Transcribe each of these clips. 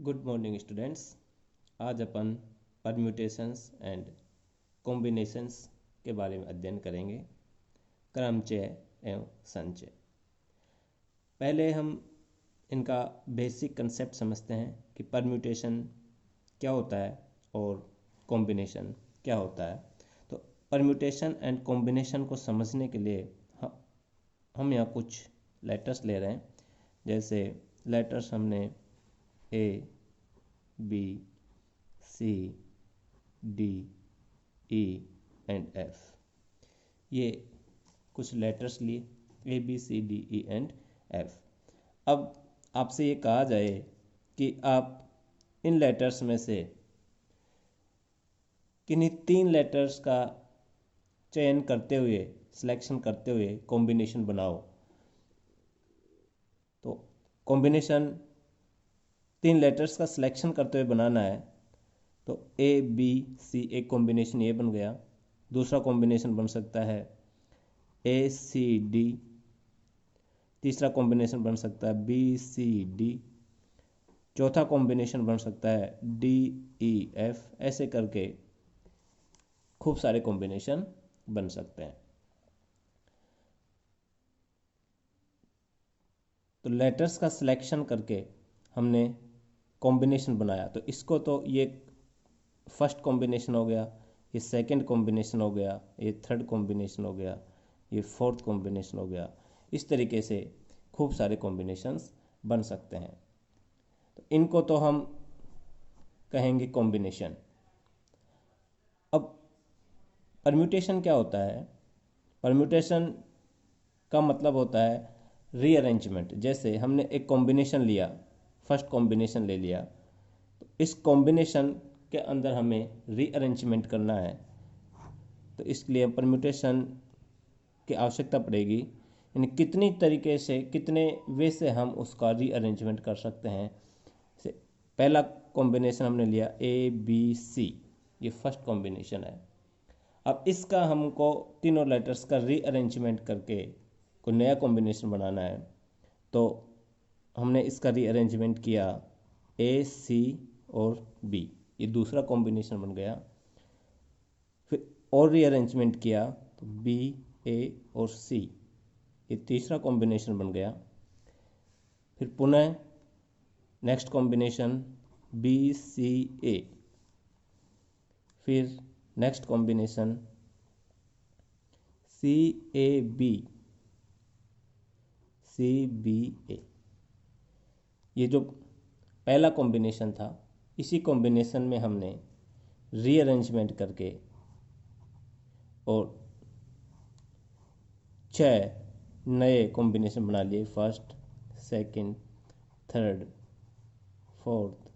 Good morning students. आज अपन permutations and combinations के बारे में अध्ययन करेंगे, क्रमचय एवं संचय। पहले हम इनका बेसिक कंसेप्ट समझते हैं कि परम्यूटेशन क्या होता है और कॉम्बिनेशन क्या होता है। तो परम्यूटेशन एंड कॉम्बिनेशन को समझने के लिए हम यहाँ कुछ लेटर्स ले रहे हैं। जैसे लेटर्स हमने A, B, C, D, E and F, ये कुछ लेटर्स लिए, A B C D E and F. अब आपसे ये कहा जाए कि आप इन लेटर्स में से किन्हीं 3 लेटर्स का चयन करते हुए, सिलेक्शन करते हुए कॉम्बिनेशन बनाओ। तो कॉम्बिनेशन 3 लेटर्स का सिलेक्शन करते हुए बनाना है। तो ए बी सी एक कॉम्बिनेशन ये बन गया। दूसरा कॉम्बिनेशन बन सकता है ए सी डी। तीसरा कॉम्बिनेशन बन सकता है बी सी डी। चौथा कॉम्बिनेशन बन सकता है डी ई एफ। ऐसे करके खूब सारे कॉम्बिनेशन बन सकते हैं। तो लेटर्स का सिलेक्शन करके हमने कॉम्बिनेशन बनाया। तो इसको तो ये फर्स्ट कॉम्बिनेशन हो गया, ये सेकंड कॉम्बिनेशन हो गया, ये थर्ड कॉम्बिनेशन हो गया, ये फोर्थ कॉम्बिनेशन हो गया। इस तरीके से खूब सारे कॉम्बिनेशंस बन सकते हैं। तो इनको तो हम कहेंगे कॉम्बिनेशन। अब परम्यूटेशन क्या होता है? परम्यूटेशन का मतलब होता है रीअरेंजमेंट। जैसे हमने एक कॉम्बिनेशन लिया, फर्स्ट कॉम्बिनेशन ले लिया, तो इस कॉम्बिनेशन के अंदर हमें रीअरेंजमेंट करना है। तो इसलिए परम्यूटेशन की आवश्यकता पड़ेगी। यानी कितनी तरीके से, कितने वे से हम उसका रीअरेंजमेंट कर सकते हैं। जैसे पहला कॉम्बिनेशन हमने लिया ए बी सी, ये फर्स्ट कॉम्बिनेशन है। अब इसका हमको तीनों लेटर्स का रीअरेंजमेंट करके कोई नया कॉम्बिनेशन बनाना है। तो हमने इसका रीअरेंजमेंट किया, ए सी और बी, ये दूसरा कॉम्बिनेशन बन गया। फिर और रीअरेंजमेंट किया तो बी ए और सी, ये तीसरा कॉम्बिनेशन बन गया। फिर पुनः next combination B C A. फिर next combination C A B, C B A. ये जो पहला कॉम्बिनेशन था, इसी कॉम्बिनेशन में हमने रीअरेंजमेंट करके और 6 नए कॉम्बिनेशन बना लिए। First, second, third, fourth,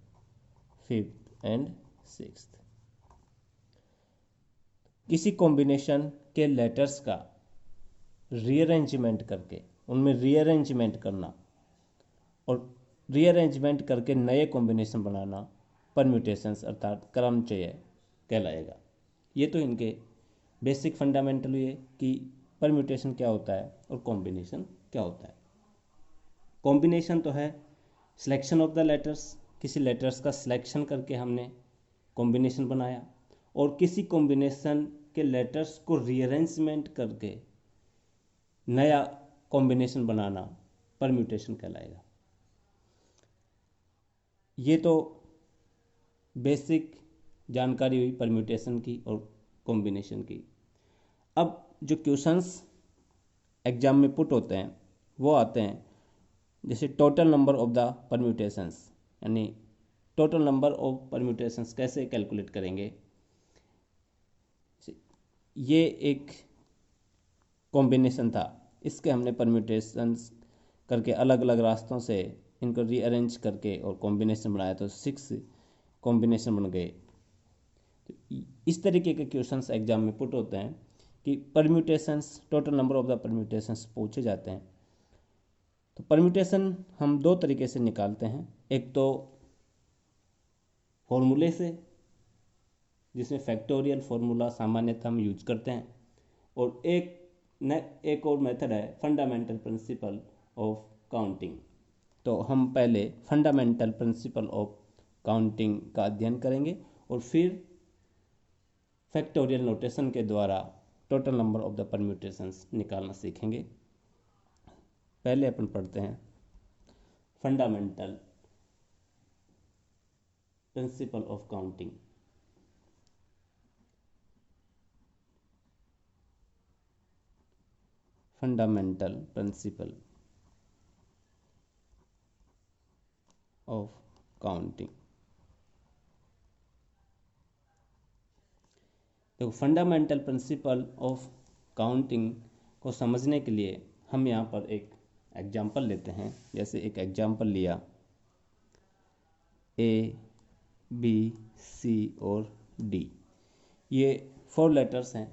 fifth and sixth. किसी कॉम्बिनेशन के लेटर्स का रीअरेंजमेंट करके, उनमें रीअरेंजमेंट करना और रीअरेंजमेंट करके नए कॉम्बिनेशन बनाना परम्यूटेशंस अर्थात क्रमचय कहलाएगा। ये तो इनके बेसिक फंडामेंटल हुए कि परम्यूटेशन क्या होता है और कॉम्बिनेशन क्या होता है। कॉम्बिनेशन तो है सिलेक्शन ऑफ द लेटर्स, किसी लेटर्स का सिलेक्शन करके हमने कॉम्बिनेशन बनाया, और किसी कॉम्बिनेशन के लेटर्स को रीअरेंजमेंट करके नया कॉम्बिनेशन बनाना परम्यूटेशन कहलाएगा। ये तो बेसिक जानकारी हुई परम्यूटेशन की और कॉम्बिनेशन की। अब जो क्वेश्चंस एग्जाम में पुट होते हैं वो आते हैं, जैसे total number of the permutations, यानी टोटल नंबर ऑफ परम्यूटेशंस कैसे कैलकुलेट करेंगे। ये एक कॉम्बिनेशन था, इसके हमने परम्यूटेशंस करके अलग अलग रास्तों से इनको रीअरेंज करके और कॉम्बिनेशन बनाया, तो 6 कॉम्बिनेशन बन गए। तो इस तरीके के क्वेश्चंस एग्जाम में पुट होते हैं कि permutations, total number of the permutations पूछे जाते हैं। तो परम्यूटेशन हम 2 तरीके से निकालते हैं। एक तो फॉर्मूले से, जिसमें फैक्टोरियल फार्मूला सामान्यतः हम यूज करते हैं, और एक और मेथड है फंडामेंटल प्रिंसिपल ऑफ काउंटिंग। तो हम पहले फंडामेंटल प्रिंसिपल ऑफ काउंटिंग का अध्ययन करेंगे और फिर फैक्टोरियल नोटेशन के द्वारा total number of the permutations निकालना सीखेंगे। पहले अपन पढ़ते हैं fundamental principle of counting. Fundamental principle of counting. देखो, फंडामेंटल प्रिंसिपल ऑफ काउंटिंग को समझने के लिए हम यहाँ पर एक एग्जाम्पल लेते हैं। जैसे एक एग्जाम्पल लिया, ए, बी, सी और डी, ये 4 लेटर्स हैं।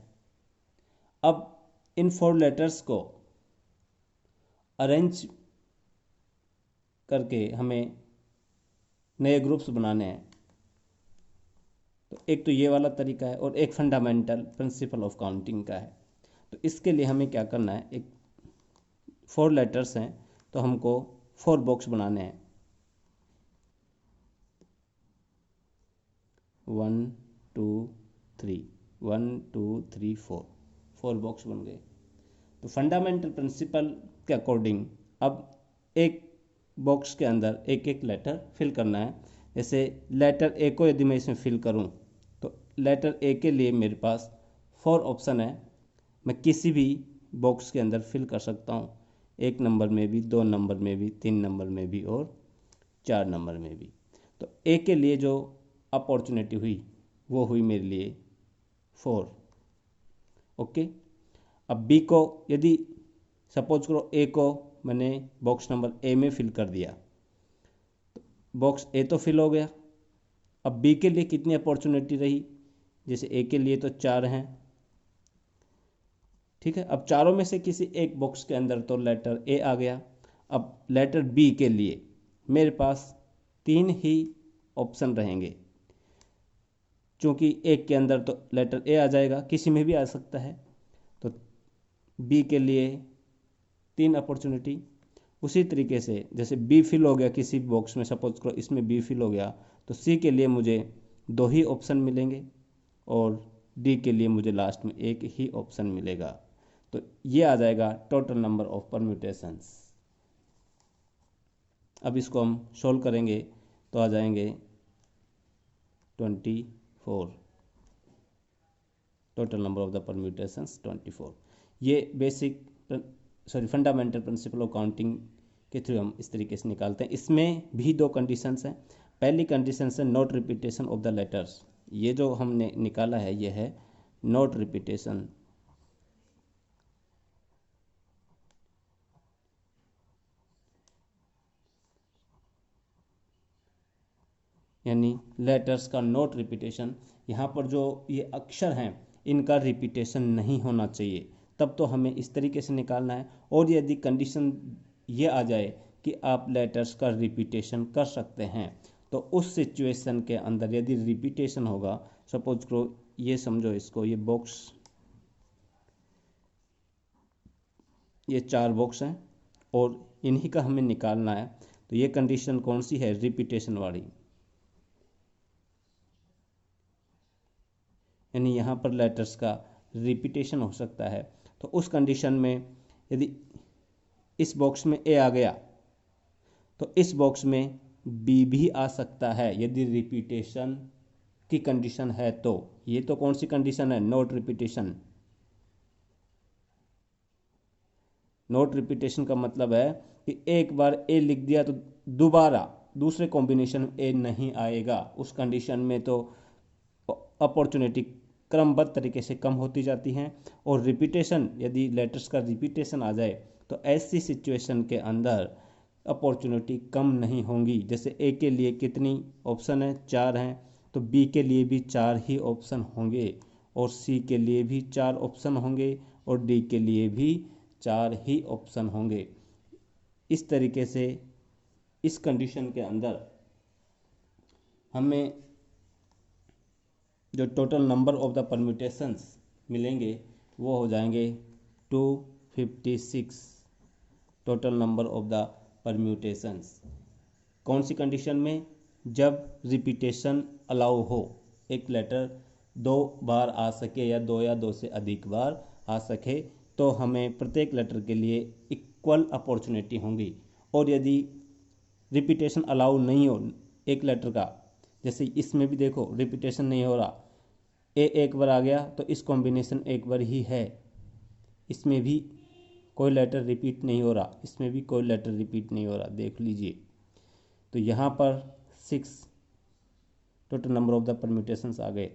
अब इन 4 लेटर्स को अरेंज करके हमें नए ग्रुप्स बनाने हैं। तो एक तो ये वाला तरीका है और एक फंडामेंटल प्रिंसिपल ऑफ काउंटिंग का है। तो इसके लिए हमें क्या करना है, एक 4 लेटर्स हैं तो हमको 4 बॉक्स बनाने हैं। 1 2 3 1 2 3 4 बॉक्स बन गए। तो फंडामेंटल प्रिंसिपल के अकॉर्डिंग अब एक बॉक्स के अंदर एक एक लेटर फिल करना है। जैसे लेटर ए को यदि मैं इसमें फिल करूं तो लेटर ए के लिए मेरे पास 4 ऑप्शन है। मैं किसी भी बॉक्स के अंदर फिल कर सकता हूं, 1 नंबर में भी, 2 नंबर में भी, 3 नंबर में भी और 4 नंबर में भी। तो ए के लिए जो अपॉर्चुनिटी हुई वो हुई मेरे लिए 4। ओके। अब बी को यदि सपोज करो ए को मैंने बॉक्स नंबर ए में फिल कर दिया, तो बॉक्स ए तो फिल हो गया। अब बी के लिए कितनी अपॉर्चुनिटी रही, जैसे ए के लिए तो 4 हैं, ठीक है। अब चारों में से किसी एक बॉक्स के अंदर तो लेटर ए आ गया। अब लेटर बी के लिए मेरे पास 3 ही ऑप्शन रहेंगे, क्योंकि एक के अंदर तो लेटर ए आ जाएगा, किसी में भी आ सकता है। तो बी के लिए 3 अपॉर्चुनिटी। उसी तरीके से जैसे बी फिल हो गया किसी बॉक्स में, सपोज करो इसमें बी फिल हो गया, तो सी के लिए मुझे 2 ही ऑप्शन मिलेंगे और डी के लिए मुझे लास्ट में 1 ही ऑप्शन मिलेगा। तो ये आ जाएगा टोटल नंबर ऑफ परम्यूटेशंस। अब इसको हम सोल्व करेंगे तो आ जाएंगे 24। Total number of the permutations 24। ये basic fundamental principle of counting के थ्रू हम इस तरीके से निकालते हैं। इसमें भी 2 कंडीशंस हैं। पहली कंडीशन है not repetition of the letters. ये जो हमने निकाला है ये है नॉट रिपीटेशन, यानी लेटर्स का नॉट रिपीटेशन। यहाँ पर जो ये अक्षर हैं इनका रिपीटेशन नहीं होना चाहिए, तब तो हमें इस तरीके से निकालना है। और यदि कंडीशन ये आ जाए कि आप लेटर्स का रिपीटेशन कर सकते हैं, तो उस सिचुएशन के अंदर यदि रिपीटेशन होगा, सपोज करो ये समझो इसको, ये बॉक्स, ये 4 बॉक्स हैं और इन्हीं का हमें निकालना है। तो ये कंडीशन कौन सी है, रिपीटेशन वाली, यानी यहाँ पर लेटर्स का रिपीटेशन हो सकता है। तो उस कंडीशन में यदि इस बॉक्स में ए आ गया तो इस बॉक्स में बी भी आ सकता है यदि रिपीटेशन की कंडीशन है। तो ये तो कौन सी कंडीशन है, नॉट रिपीटेशन। नॉट रिपीटेशन का मतलब है कि एक बार ए लिख दिया तो दोबारा दूसरे कॉम्बिनेशन में ए नहीं आएगा। उस कंडीशन में तो अपॉर्चुनिटी क्रमबद्ध तरीके से कम होती जाती हैं। और रिपीटेशन, यदि लेटर्स का रिपीटेशन आ जाए तो ऐसी सिचुएशन के अंदर अपॉर्चुनिटी कम नहीं होंगी। जैसे ए के लिए कितनी ऑप्शन है, 4 हैं, तो बी के लिए भी 4 ही ऑप्शन होंगे और सी के लिए भी 4 ऑप्शन होंगे और डी के लिए भी 4 ही ऑप्शन होंगे। इस तरीके से इस कंडीशन के अंदर हमें जो total number of the permutations मिलेंगे वो हो जाएंगे 256। Total number of the permutations कौन सी कंडीशन में, जब रिपीटेशन अलाउ हो, एक लेटर 2 बार आ सके या 2 से अधिक बार आ सके, तो हमें प्रत्येक लेटर के लिए इक्वल अपॉर्चुनिटी होंगी। और यदि रिपीटेशन अलाउ नहीं हो एक लेटर का, जैसे इसमें भी देखो रिपीटेशन नहीं हो रहा, ए एक बार आ गया तो इस कॉम्बिनेशन एक बार ही है, इसमें भी कोई लेटर रिपीट नहीं हो रहा, इसमें भी कोई लेटर रिपीट नहीं हो रहा, देख लीजिए। तो यहाँ पर 6 total number of the permutations आ गए।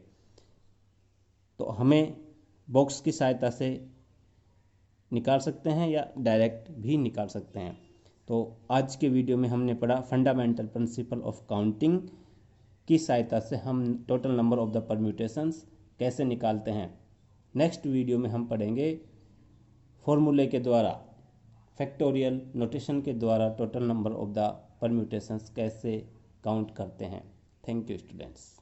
तो हमें बॉक्स की सहायता से निकाल सकते हैं या डायरेक्ट भी निकाल सकते हैं। तो आज के वीडियो में हमने पढ़ा फंडामेंटल प्रिंसिपल ऑफ काउंटिंग की सहायता से हम total number of the permutations कैसे निकालते हैं। नेक्स्ट वीडियो में हम पढ़ेंगे फॉर्मूले के द्वारा, फैक्टोरियल नोटेशन के द्वारा total number of the permutations कैसे काउंट करते हैं। Thank you students.